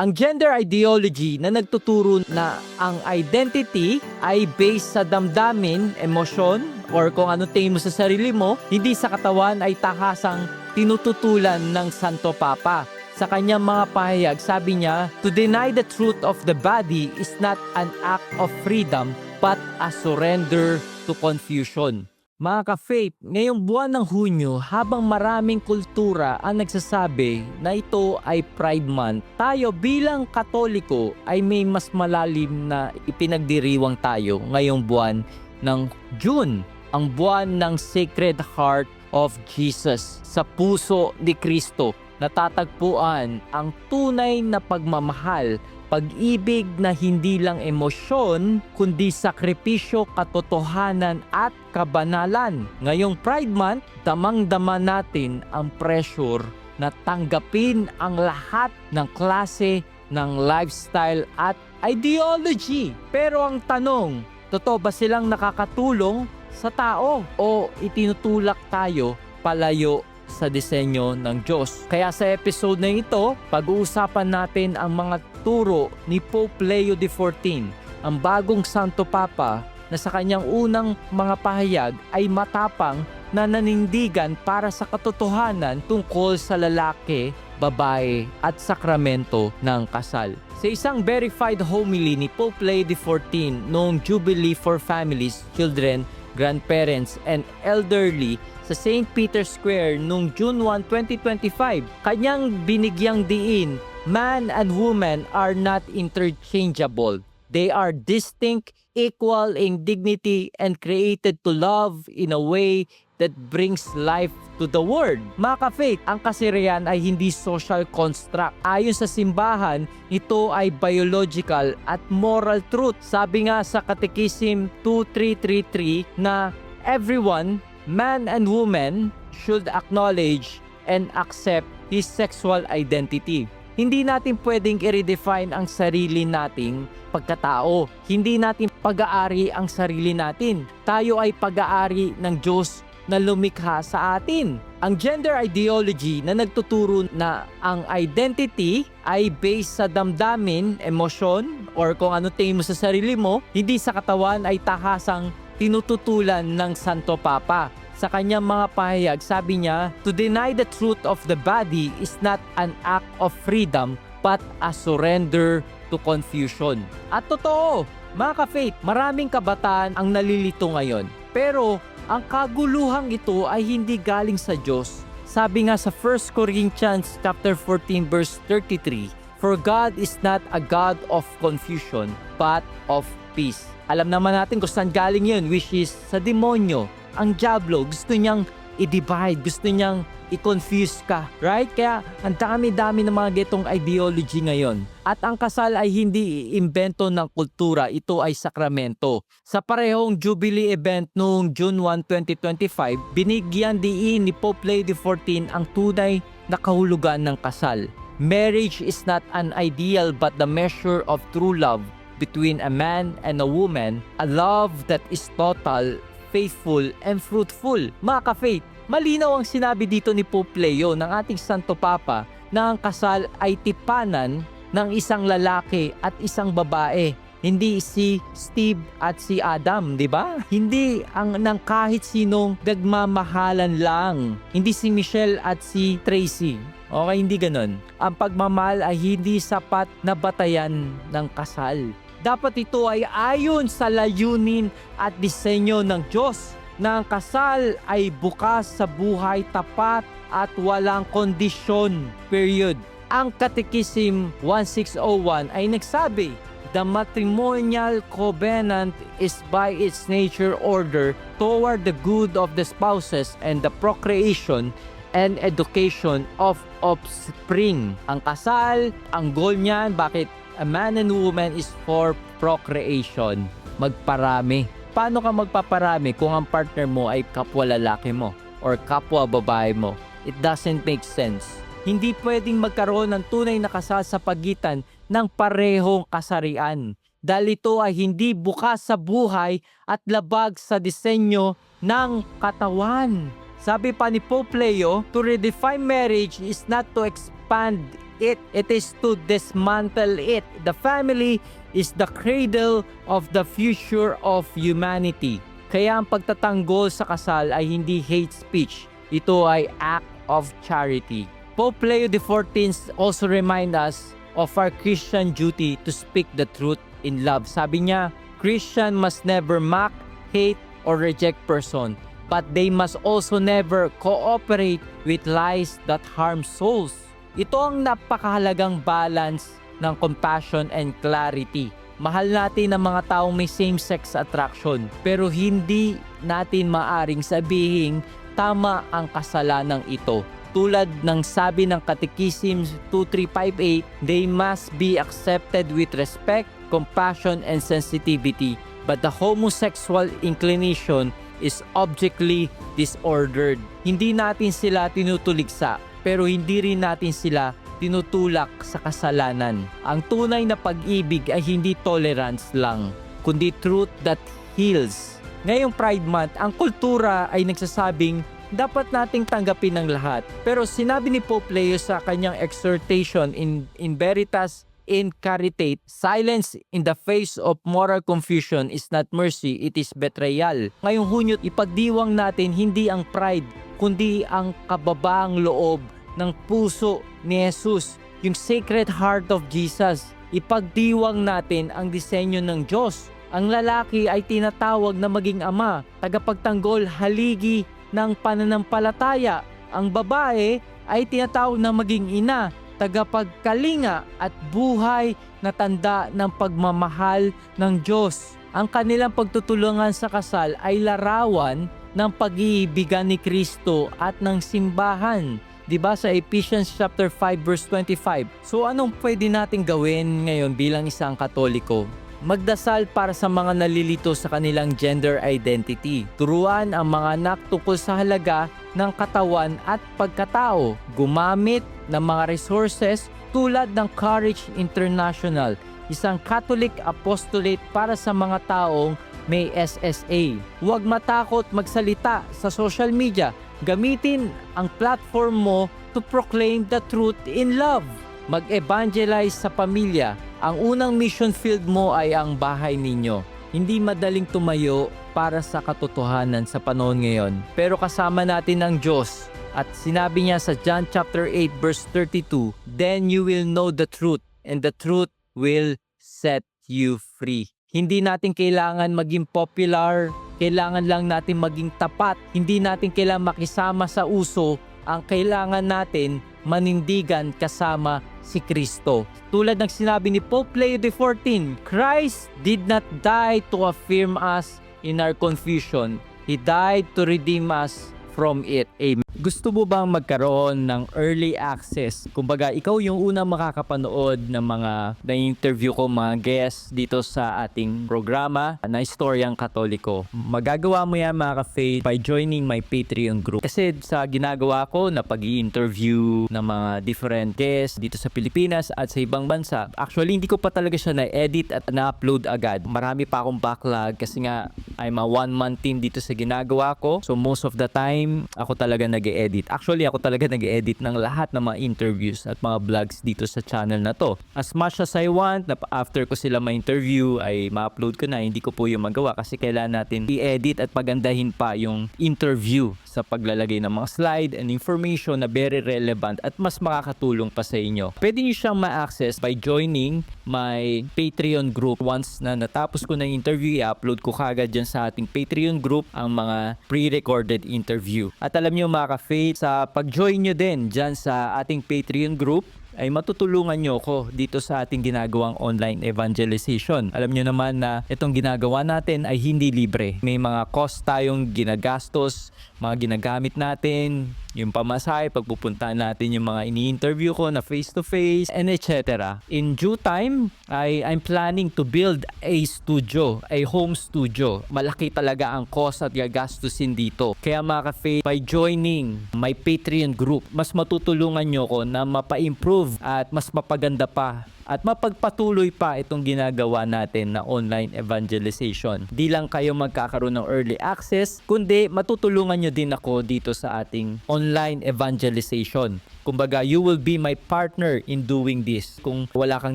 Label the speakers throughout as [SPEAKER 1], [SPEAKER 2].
[SPEAKER 1] Ang gender ideology na nagtuturo na ang identity ay based sa damdamin, emosyon, or kung ano tingin mo sa sarili mo, hindi sa katawan ay takasang tinututulan ng Santo Papa. Sa kanyang mga pahayag, sabi niya, to deny the truth of the body is not an act of freedom but a surrender to confusion. Mga ka-faith, ngayong buwan ng Hunyo, habang maraming kultura ang nagsasabi na ito ay Pride Month, tayo bilang Katoliko ay may mas malalim na ipinagdiriwang tayo ngayong buwan ng June, ang buwan ng Sacred Heart of Jesus. Sa puso ni Kristo, natatagpuan ang tunay na pagmamahal, pag-ibig na hindi lang emosyon, kundi sakripisyo, katotohanan at kabanalan. Ngayong Pride Month, damang-dama natin ang pressure na tanggapin ang lahat ng klase ng lifestyle at ideology. Pero ang tanong, totoo ba silang nakakatulong sa tao o itinutulak tayo palayo sa disenyo ng Diyos? Kaya sa episode na ito, pag-uusapan natin ang mga turo ni Pope Leo XIV, ang bagong Santo Papa na sa kanyang unang mga pahayag ay matapang na nanindigan para sa katotohanan tungkol sa lalaki, babae at sakramento ng kasal. Sa isang verified homily ni Pope Leo XIV noong Jubilee for Families, Children, Grandparents and Elderly sa St. Peter's Square noong June 1, 2025, kanyang binigyang diin, man and woman are not interchangeable. They are distinct, equal in dignity, and created to love in a way that brings life to the world. Mga ka-faith, ang kasirian ay hindi social construct. Ayon sa simbahan, ito ay biological at moral truth. Sabi nga sa Catechism 2333 na everyone, man and woman, should acknowledge and accept his sexual identity. Hindi natin pwedeng i-redefine ang sarili nating pagkatao. Hindi natin pag-aari ang sarili natin. Tayo ay pag-aari ng Diyos na lumikha sa atin. Ang gender ideology na nagtuturo na ang identity ay based sa damdamin, emosyon, or kung ano tingin mo sa sarili mo, hindi sa katawan ay takasang tinututulan ng Santo Papa. Sa kanyang mga pahayag, sabi niya, to deny the truth of the body is not an act of freedom but a surrender to confusion. At totoo, mga ka-faith, maraming kabataan ang nalilito ngayon. Pero ang kaguluhang ito ay hindi galing sa Diyos. Sabi nga sa 1 Corinthians chapter 14 verse 33, for God is not a God of confusion but of peace. Alam naman natin kung saan galing yun, which is sa demonyo. Ang diablo, gusto niyang i-divide, gusto niyang i-confuse ka, right? Kaya ang dami-dami ng mga getong ideology ngayon. At ang kasal ay hindi iimbento ng kultura, ito ay sakramento. Sa parehong Jubilee event noong June 1, 2025, binigyan diin ni Pope Leo XIV ang tunay na kahulugan ng kasal. Marriage is not an ideal but the measure of true love between a man and a woman, a love that is total, faithful, and fruitful. Mga ka-faith, malinaw ang sinabi dito ni Pope Leo ng ating Santo Papa na ang kasal ay tipanan ng isang lalaki at isang babae. Hindi si Steve at si Adam, di ba? Hindi ang ng kahit sinong nagmamahalan lang. Hindi si Michelle at si Tracy. Okay, hindi ganon. Ang pagmamahal ay hindi sapat na batayan ng kasal. Dapat ito ay ayon sa layunin at disenyo ng Diyos na ang kasal ay bukas sa buhay, tapat at walang kondisyon. Period. Ang Catechism 1601 ay nagsabi, the matrimonial covenant is by its nature order toward the good of the spouses and the procreation and education of offspring. Ang kasal, ang goal niyan, bakit a man and woman is for procreation, magparami. Paano ka magpaparami kung ang partner mo ay kapwa lalaki mo or kapwa babae mo? It doesn't make sense. Hindi pwedeng magkaroon ng tunay na kasal sa pagitan ng parehong kasarian dahil ito ay hindi bukas sa buhay at labag sa disenyo ng katawan. Sabi pa ni Pope Leo, to redefine marriage is not to expand it. It is to dismantle it. The family is the cradle of the future of humanity. Kaya ang pagtatanggol sa kasal ay hindi hate speech. Ito ay act of charity. Pope Leo XIV also remind us of our Christian duty to speak the truth in love. Sabi niya, Christian must never mock, hate, or reject person, but they must also never cooperate with lies that harm souls. Ito ang napakahalagang balance ng compassion and clarity. Mahal natin ang mga taong may same-sex attraction, pero hindi natin maaring sabihin tama ang kasalanang ito. Tulad ng sabi ng Catechism 2358, they must be accepted with respect, compassion, and sensitivity, but the homosexual inclination is objectively disordered. Hindi natin sila tinutuligsa, pero hindi rin natin sila tinutulak sa kasalanan. Ang tunay na pag-ibig ay hindi tolerance lang, kundi truth that heals. Ngayong Pride Month, ang kultura ay nagsasabing dapat nating tanggapin ng lahat. Pero sinabi ni Pope Leo sa kanyang exhortation in Veritas in Caritate, silence in the face of moral confusion is not mercy, it is betrayal. Ngayong Hunyo, ipagdiwang natin hindi ang pride, kundi ang kababaang loob ng puso ni Jesus, yung Sacred Heart of Jesus. Ipagdiwang natin ang disenyo ng Diyos. Ang lalaki ay tinatawag na maging ama, tagapagtanggol, haligi ng pananampalataya. Ang babae ay tinatawag na maging ina, tagapagkalinga at buhay na tanda ng pagmamahal ng Diyos. Ang kanilang pagtutulungan sa kasal ay larawan ng pag-iibigan ni Kristo at ng simbahan. 'Di ba sa Ephesians chapter 5 verse 25? So anong pwede nating gawin ngayon bilang isang Katoliko? Magdasal para sa mga nalilito sa kanilang gender identity. Turuan ang mga anak tungkol sa halaga ng katawan at pagkatao. Gumamit ng mga resources tulad ng Courage International, isang Catholic apostolate para sa mga taong may SSA. Huwag matakot magsalita sa social media. Gamitin ang platform mo to proclaim the truth in love. Mag-evangelize sa pamilya. Ang unang mission field mo ay ang bahay ninyo. Hindi madaling tumayo para sa katotohanan sa panahon ngayon. Pero kasama natin ang Diyos. At sinabi niya sa John chapter 8 verse 32, then you will know the truth, and the truth will set you free. Hindi natin kailangan maging popular, kailangan lang natin maging tapat. Hindi natin kailangan makisama sa uso. Ang kailangan natin manindigan kasama si Kristo. Tulad ng sinabi ni Pope Leo XIV, Christ did not die to affirm us in our confusion. He died to redeem us from it. Amen. Gusto mo bang magkaroon ng early access? Kumbaga, ikaw yung unang makakapanood ng mga na-interview ko, mga guests dito sa ating programa na Istoryang Katoliko. Magagawa mo yan, mga ka-faith, by joining my Patreon group. Kasi sa ginagawa ko na pag-i-interview ng mga different guests dito sa Pilipinas at sa ibang bansa, actually, hindi ko pa talaga siya na-edit at na-upload agad. Marami pa akong backlog kasi nga, I'm a one-man team dito sa ginagawa ko. So, most of the time, ako talaga nag-e-edit. Actually, ako talaga nag-e-edit ng lahat ng mga interviews at mga vlogs dito sa channel na to. As much as I want, na after ko sila ma-interview, ay ma-upload ko na. Hindi ko po yung magawa kasi kailangan natin i-edit at pagandahin pa yung interview sa paglalagay ng mga slide and information na very relevant at mas makakatulong pa sa inyo. Pwede nyo siyang ma-access by joining my Patreon group. Once na natapos ko na yung interview, i-upload ko kagad dyan sa ating Patreon group ang mga pre-recorded interview. At alam nyo mga ka-faith, sa pag-join nyo din dyan sa ating Patreon group, ay matutulungan nyo ko dito sa ating ginagawang online evangelization. Alam nyo naman na itong ginagawa natin ay hindi libre. May mga cost tayong ginagastos, mga ginagamit natin, yung pamasahe, pagpupuntahan natin yung mga ini-interview ko na face-to-face, and etc. In due time, I'm planning to build a studio, a home studio. Malaki talaga ang cost at gagastusin dito. Kaya mga ka-faith, by joining my Patreon group, mas matutulungan nyo ko na mapa-improve at mas mapaganda pa at mapagpatuloy pa itong ginagawa natin na online evangelization. Di lang kayo magkakaroon ng early access, kundi matutulungan nyo din ako dito sa ating online evangelization. Kumbaga, you will be my partner in doing this. Kung wala kang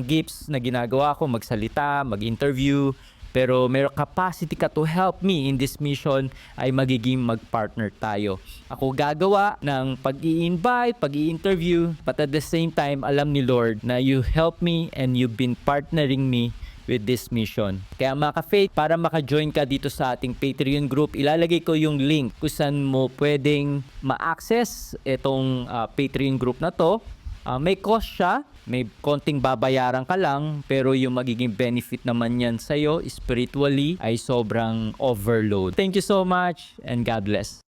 [SPEAKER 1] gifts na ginagawa ko, magsalita, mag-interview, pero may capacity ka to help me in this mission, ay magiging mag-partner tayo. Ako gagawa ng pag-i-invite, pag-i-interview, but at the same time, alam ni Lord na you help me and you've been partnering me with this mission. Kaya mga ka-faith, para maka-join ka dito sa ating Patreon group, ilalagay ko yung link kung saan mo pwedeng ma-access itong Patreon group na to. May cost siya, may konting babayaran ka lang, pero yung magiging benefit naman yan sa'yo spiritually ay sobrang overload. Thank you so much and God bless.